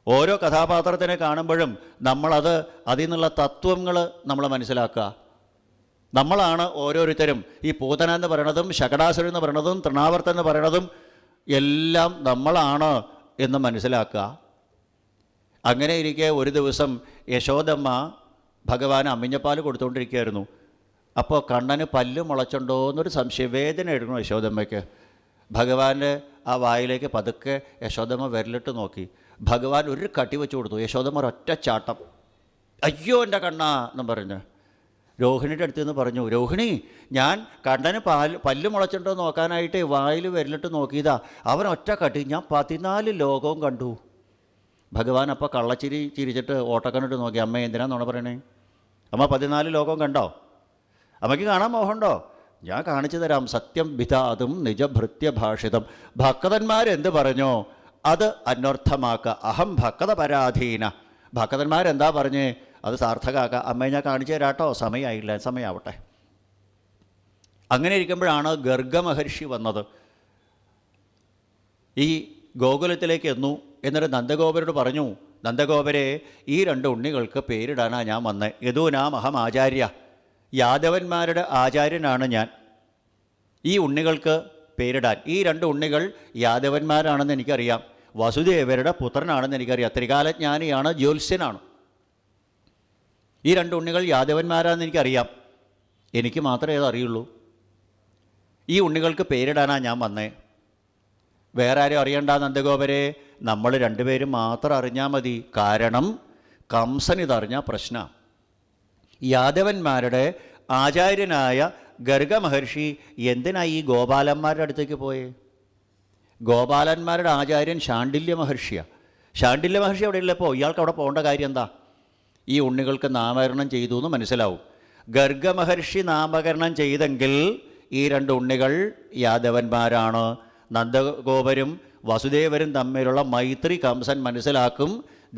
ഓരോ കഥാപാത്രത്തിനെ കാണുമ്പോഴും നമ്മളത് അതിൽ നിന്നുള്ള തത്വങ്ങൾ നമ്മൾ മനസ്സിലാക്കുക. നമ്മളാണ് ഓരോരുത്തരും. ഈ പൂതന എന്ന് പറയണതും ശകടാസുരൻ എന്ന് പറയണതും തൃണാവർത്തൻ എന്ന് പറയണതും എല്ലാം നമ്മളാണ് എന്ന് മനസ്സിലാക്കുക. അങ്ങനെ ഇരിക്കെ ഒരു ദിവസം യശോദമ്മ ഭഗവാന് അമ്മിഞ്ഞപ്പാൽ കൊടുത്തുകൊണ്ടിരിക്കുകയായിരുന്നു. അപ്പോൾ കണ്ണന് പല്ല് മുളച്ചുണ്ടോ എന്നൊരു സംശയം, വേദന എടുക്കണം യശോദമ്മയ്ക്ക്. ഭഗവാന്റെ ആ വായിലേക്ക് പതുക്കെ യശോദമ്മ വിരലിട്ട് നോക്കി. ഭഗവാൻ ഒരു കട്ടി വെച്ച് കൊടുത്തു. യശോദമ്മ ഒരൊറ്റ ചാട്ടം. അയ്യോ എൻ്റെ കണ്ണാ എന്നും പറഞ്ഞ് രോഹിണിയുടെ അടുത്ത് നിന്ന് പറഞ്ഞു, രോഹിണി, ഞാൻ കണ്ണന് പല്ല് മുളച്ചിട്ടുണ്ടോ നോക്കാനായിട്ട് വായിൽ വിരലിട്ട് നോക്കിയതാ, അവൻ ഒറ്റ കട്ടി, ഞാൻ 14 ലോകവും കണ്ടു. ഭഗവാൻ അപ്പോൾ കള്ളച്ചിരി ചിരിച്ചിട്ട് ഓട്ടക്കണ്ണിട്ട് നോക്കി. അമ്മ എന്തിനാണെന്നാണ് പറയണേ? അമ്മ 14 ലോകവും കണ്ടോ? അമ്മയ്ക്ക് കാണാൻ മോഹമുണ്ടോ? ഞാൻ കാണിച്ചു തരാം. സത്യം വിധാതും നിജഭൃത്യഭാഷിതം. ഭക്തന്മാരെന്ത് പറഞ്ഞോ അത് അന്വർത്ഥമാക്കുക. അഹം ഭക്തപരാധീന. ഭക്തന്മാരെന്താ പറഞ്ഞേ അത് സാർത്ഥകാക്കുക. അമ്മയെ ഞാൻ കാണിച്ചു തരാട്ടോ, സമയമായില്ല, സമയമാവട്ടെ. അങ്ങനെ ഇരിക്കുമ്പോഴാണ് ഗർഗമഹർഷി വന്നത്. ഈ ഗോകുലത്തിലേക്ക് എന്നു. എന്നിട്ട് നന്ദഗോപരോട് പറഞ്ഞു, നന്ദഗോപരെ, ഈ 2 ഉണ്ണികൾക്ക് പേരിടാനാണ് ഞാൻ വന്നത്. യദൂനാം അഹം ആചാര്യ. യാദവന്മാരുടെ ആചാര്യനാണ് ഞാൻ. ഈ ഉണ്ണികൾക്ക് പേരിടാൻ. ഈ 2 ഉണ്ണികൾ യാദവന്മാരാണെന്ന് എനിക്കറിയാം. വസുദേവരുടെ പുത്രനാണെന്ന് എനിക്കറിയാം. ത്രികാലജ്ഞാനിയാണ്, ജ്യോത്സ്യനാണ്. ഈ 2 ഉണ്ണികൾ യാദവന്മാരാണെന്ന് എനിക്കറിയാം. എനിക്ക് മാത്രമേ അത് അറിയുള്ളൂ. ഈ ഉണ്ണികൾക്ക് പേരിടാനാണ് ഞാൻ വന്നേ. വേറെ ആരും അറിയണ്ട നന്ദഗോപരെ, നമ്മൾ 2 പേരും മാത്രം അറിഞ്ഞാൽ മതി. കാരണം കംസൻ ഇതറിഞ്ഞാൽ പ്രശ്നം. യാദവന്മാരുടെ ആചാര്യനായ ഗർഗമഹർഷി എന്തിനായി ഈ ഗോപാലന്മാരുടെ അടുത്തേക്ക് പോയേ? ഗോപാലന്മാരുടെ ആചാര്യൻ ശാണ്ഡില്യ മഹർഷിയാണ്. ശാണ്ഡില്യ മഹർഷി അവിടെ ഉള്ളപ്പോൾ ഇയാൾക്ക് അവിടെ പോകേണ്ട കാര്യം എന്താ? ഈ ഉണ്ണികൾക്ക് നാമകരണം ചെയ്തു എന്ന് മനസ്സിലാവും. ഗർഗമഹർഷി നാമകരണം ചെയ്തെങ്കിൽ ഈ 2 ഉണ്ണികൾ യാദവന്മാരാണ്. നന്ദഗോപരും വസുദേവരും തമ്മിലുള്ള മൈത്രി കംസൻ മനസ്സിലാക്കും.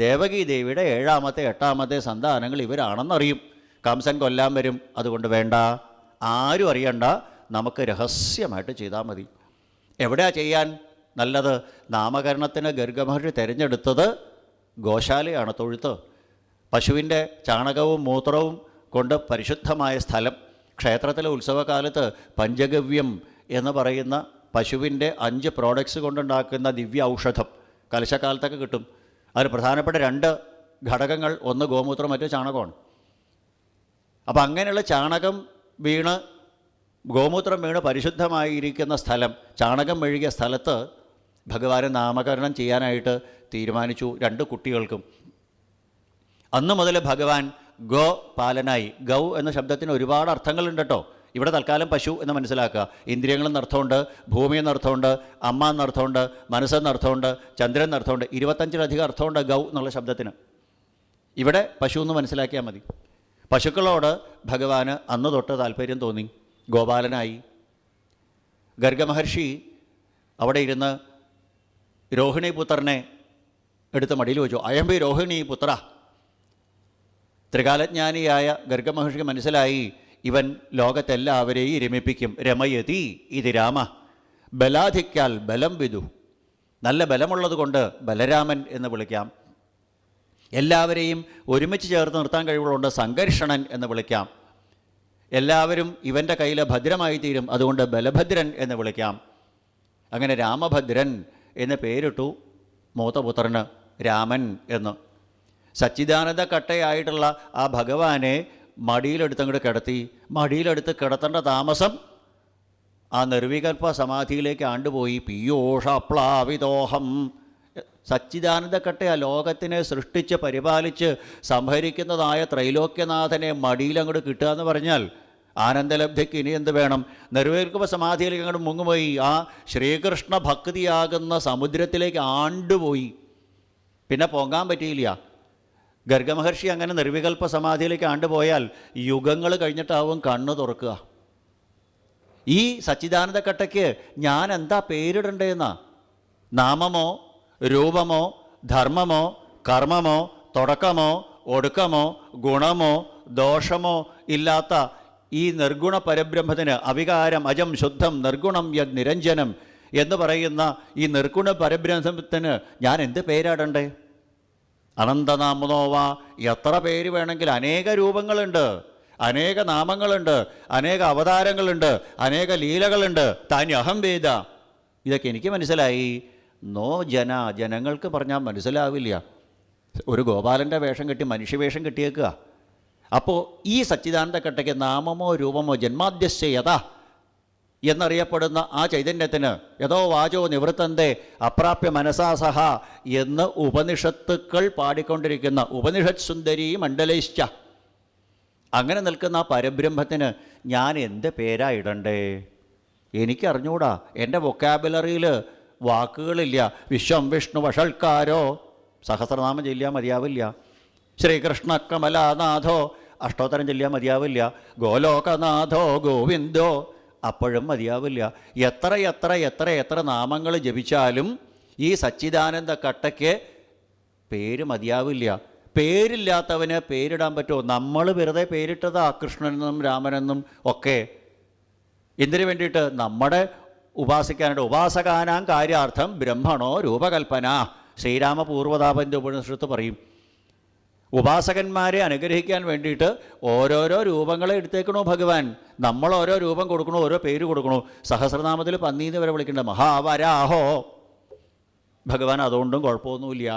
ദേവകീ ദേവിയുടെ 7ാമത്തെ 8ാമത്തെ സന്താനങ്ങൾ ഇവരാണെന്നറിയും. കംസൻ കൊല്ലാൻ വരും. അതുകൊണ്ട് വേണ്ട, ആരും അറിയണ്ട, നമുക്ക് രഹസ്യമായിട്ട് ചെയ്താൽ മതി. എവിടെയാ ചെയ്യാൻ നല്ലത്? നാമകരണത്തിന് ഗർഗമഹർഷി തിരഞ്ഞെടുത്തത് ഗോശാലയാണ്, തൊഴുത്ത്. പശുവിൻ്റെ ചാണകവും മൂത്രവും കൊണ്ട് പരിശുദ്ധമായ സ്ഥലം. ക്ഷേത്രത്തിലെ ഉത്സവകാലത്ത് പഞ്ചഗവ്യം എന്ന് പറയുന്ന പശുവിൻ്റെ 5 പ്രോഡക്ട്സ് കൊണ്ടുണ്ടാക്കുന്ന ദിവ്യ ഔഷധം കലശക്കാലത്തൊക്കെ കിട്ടും. അതിന് പ്രധാനപ്പെട്ട 2 ഘടകങ്ങൾ, ഒന്ന് ഗോമൂത്രം, മറ്റു ചാണകമാണ്. അപ്പം അങ്ങനെയുള്ള ചാണകം വീണ്, ഗോമൂത്രം വീണ് പരിശുദ്ധമായിരിക്കുന്ന സ്ഥലം, ചാണകം മെഴുകിയ സ്ഥലത്ത് ഭഗവാനെ നാമകരണം ചെയ്യാനായിട്ട് തീരുമാനിച്ചു 2 കുട്ടികൾക്കും. അന്ന് മുതൽ ഭഗവാൻ ഗോപാലനായി. ഗൗ എന്ന ശബ്ദത്തിന് ഒരുപാട് അർത്ഥങ്ങളുണ്ട് കേട്ടോ. ഇവിടെ തൽക്കാലം പശു എന്ന് മനസ്സിലാക്കുക. ഇന്ദ്രിയങ്ങളെന്ന് അർത്ഥമുണ്ട്, ഭൂമി എന്നർത്ഥമുണ്ട്, അമ്മ എന്നർത്ഥമുണ്ട്, മനസ്സെന്നർത്ഥമുണ്ട്, ചന്ദ്രൻ എന്നർത്ഥമുണ്ട്. 25-ലധികം അർത്ഥമുണ്ട് ഗൗ എന്നുള്ള ശബ്ദത്തിന്. ഇവിടെ പശു എന്ന് മനസ്സിലാക്കിയാൽ മതി. പശുക്കളോട് ഭഗവാന് അന്ന് തൊട്ട് താല്പര്യം തോന്നി. ഗോപാലനായി. ഗർഗമഹർഷി അവിടെ ഇരുന്ന് രോഹിണി പുത്രനെ എടുത്ത് മടിയിൽ വെച്ചു. അയംബി രോഹിണി പുത്ര. ത്രികാലജ്ഞാനിയായ ഗർഗമഹർഷിക്ക് മനസ്സിലായി, ഇവൻ ലോകത്തെല്ലാവരെയും രമിപ്പിക്കും. രമയതി ഇത് രാമ. ബലാധിക്യാൽ ബലം വിദു. നല്ല ബലമുള്ളത് കൊണ്ട് ബലരാമൻ എന്ന് വിളിക്കാം. എല്ലാവരെയും ഒരുമിച്ച് ചേർത്ത് നിർത്താൻ കഴിവുള്ളതുകൊണ്ട് സംഘർഷണൻ എന്ന് വിളിക്കാം. എല്ലാവരും ഇവൻ്റെ കയ്യിൽ ഭദ്രമായി തീരും, അതുകൊണ്ട് ബലഭദ്രൻ എന്ന് വിളിക്കാം. അങ്ങനെ രാമഭദ്രൻ എന്ന് പേരിട്ടു മൂത്തപുത്രന്, രാമൻ എന്ന്. സച്ചിദാനന്ദ കട്ടയായിട്ടുള്ള ആ ഭഗവാനെ മടിയിലെടുത്തങ്ങോട്ട് കിടത്തി. മടിയിലെടുത്ത് കിടത്തേണ്ട താമസം ആ നിർവികൽപ്പ സമാധിയിലേക്ക് ആണ്ടുപോയി. പീയൂഷപ്ലാവിതോഹം. സച്ചിദാനന്ദ കട്ട ആ ലോകത്തിനെ സൃഷ്ടിച്ച് പരിപാലിച്ച് സംഹരിക്കുന്നതായ ത്രൈലോക്യനാഥനെ മടിയിലങ്ങോട്ട് കിട്ടുക എന്ന് പറഞ്ഞാൽ ആനന്ദലബ്ധിക്ക് ഇനി എന്ത് വേണം? നിർവികൽപ്പ സമാധിയിലേക്ക് അങ്ങോട്ട് മുങ്ങുപോയി. ആ ശ്രീകൃഷ്ണ ഭക്തിയാകുന്ന സമുദ്രത്തിലേക്ക് ആണ്ടുപോയി. പിന്നെ പൊങ്ങാൻ പറ്റിയില്ല. ഗർഗമഹർഷി അങ്ങനെ നിർവികൽപ്പ സമാധിയിലേക്ക് ആണ്ടുപോയാൽ യുഗങ്ങൾ കഴിഞ്ഞിട്ടാവും കണ്ണ് തുറക്കുക. ഈ സച്ചിദാനന്ദ കട്ടയ്ക്ക് ഞാൻ എന്താ പേരിടണ്ടേന്നാ? നാമമോ രൂപമോ ധർമ്മമോ കർമ്മമോ തുടക്കമോ ഒടുക്കമോ ഗുണമോ ദോഷമോ ഇല്ലാത്ത ഈ നിർഗുണ പരബ്രഹ്മത്തിന്, അവികാരം അജം ശുദ്ധം നിർഗുണം യദ് നിരഞ്ജനം എന്ന് പറയുന്ന ഈ നിർഗുണ പരബ്രഹ്മത്തിന് ഞാൻ എന്ത് പേരാടണ്ടേ? അനന്തനാമനോവ, എത്ര പേര് വേണമെങ്കിൽ, അനേക രൂപങ്ങളുണ്ട്, അനേക നാമങ്ങളുണ്ട്, അനേക അവതാരങ്ങളുണ്ട്, അനേക ലീലകളുണ്ട്. താന്യഹം വേദ, ഇതൊക്കെ എനിക്ക് മനസ്സിലായി. നോ ജനങ്ങൾക്ക് പറഞ്ഞാൽ മനസ്സിലാവില്ല. ഒരു ഗോപാലൻ്റെ വേഷം കെട്ടി മനുഷ്യവേഷം കെട്ടിയേക്കുക. അപ്പോൾ ഈ സച്ചിദാനന്ദ കട്ടയ്ക്ക് നാമമോ രൂപമോ ജന്മാദ്യസ്യ യഥാ എന്നറിയപ്പെടുന്ന ആ ചൈതന്യത്തിന് യഥോ വാചോ നിവൃത്തന്തേ അപ്രാപ്യ മനസാസഹ എന്ന് ഉപനിഷത്തുക്കൾ പാടിക്കൊണ്ടിരിക്കുന്ന ഉപനിഷത് സുന്ദരി മണ്ഡലേശ്ച, അങ്ങനെ നിൽക്കുന്ന ആ പരബ്രഹ്മത്തിന് ഞാൻ എന്ത് പേരാ ഇടണ്ടേ? എനിക്കറിഞ്ഞൂടാ. എൻ്റെ വൊക്കാബുലറിയിൽ വാക്കുകളില്ല. വിശ്വം വിഷ്ണു വഷൾക്കാരോ സഹസ്രനാമം ചൊല്ലിയാൽ മതിയാവില്ല. ശ്രീകൃഷ്ണ കമലാനാഥോ അഷ്ടോത്തരം ചൊല്ലിയാൽ മതിയാവില്ല. ഗോലോകനാഥോ ഗോവിന്ദോ അപ്പോഴും മതിയാവില്ല. എത്ര എത്ര എത്ര എത്ര നാമങ്ങൾ ജപിച്ചാലും ഈ സച്ചിദാനന്ദ കട്ടയ്ക്ക് പേര് മതിയാവില്ല. പേരില്ലാത്തവന് പേരിടാൻ പറ്റുമോ? നമ്മൾ വെറുതെ പേരിട്ടതാ കൃഷ്ണനെന്നും രാമനെന്നും ഒക്കെ. എന്തിനു വേണ്ടിയിട്ട്? നമ്മുടെ ഉപാസിക്കാനായിട്ട്. ഉപാസകാനാം കാര്യാർത്ഥം ബ്രഹ്മണോ രൂപകൽപ്പന. ശ്രീരാമ പൂർവതാപൻ്റെ ഉപനിഷത്ത് പറയും, ഉപാസകന്മാരെ അനുഗ്രഹിക്കാൻ വേണ്ടിയിട്ട് ഓരോരോ രൂപങ്ങളെ എടുത്തേക്കണോ ഭഗവാൻ. നമ്മൾ ഓരോ രൂപം കൊടുക്കണോ, ഓരോ പേര് കൊടുക്കണോ. സഹസ്രനാമത്തിൽ പന്നീന്ന് വരെ വിളിക്കേണ്ട മഹാവരാഹോ. ഭഗവാൻ അതുകൊണ്ടും കുഴപ്പമൊന്നുമില്ല.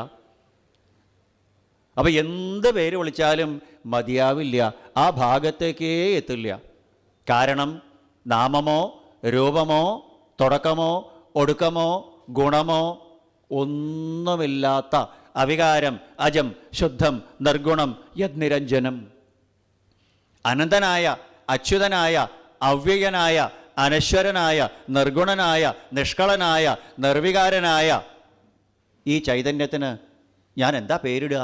അപ്പോൾ എന്ത് പേര് വിളിച്ചാലും മതിയാവില്ല, ആ ഭാഗത്തേക്കേ എത്തില്ല. കാരണം നാമമോ രൂപമോ തുടക്കമോ ഒടുക്കമോ ഗുണമോ ഒന്നുമില്ലാത്ത അവികാരം, അജം, ശുദ്ധം, നിർഗുണം, യദ്നിരഞ്ജനം, അനന്തനായ, അച്യുതനായ, അവ്യയനായ, അനശ്വരനായ, നിർഗുണനായ, നിഷ്കളനായ, നിർവികാരനായ ഈ ചൈതന്യത്തിന് ഞാൻ എന്താ പേരിടുക?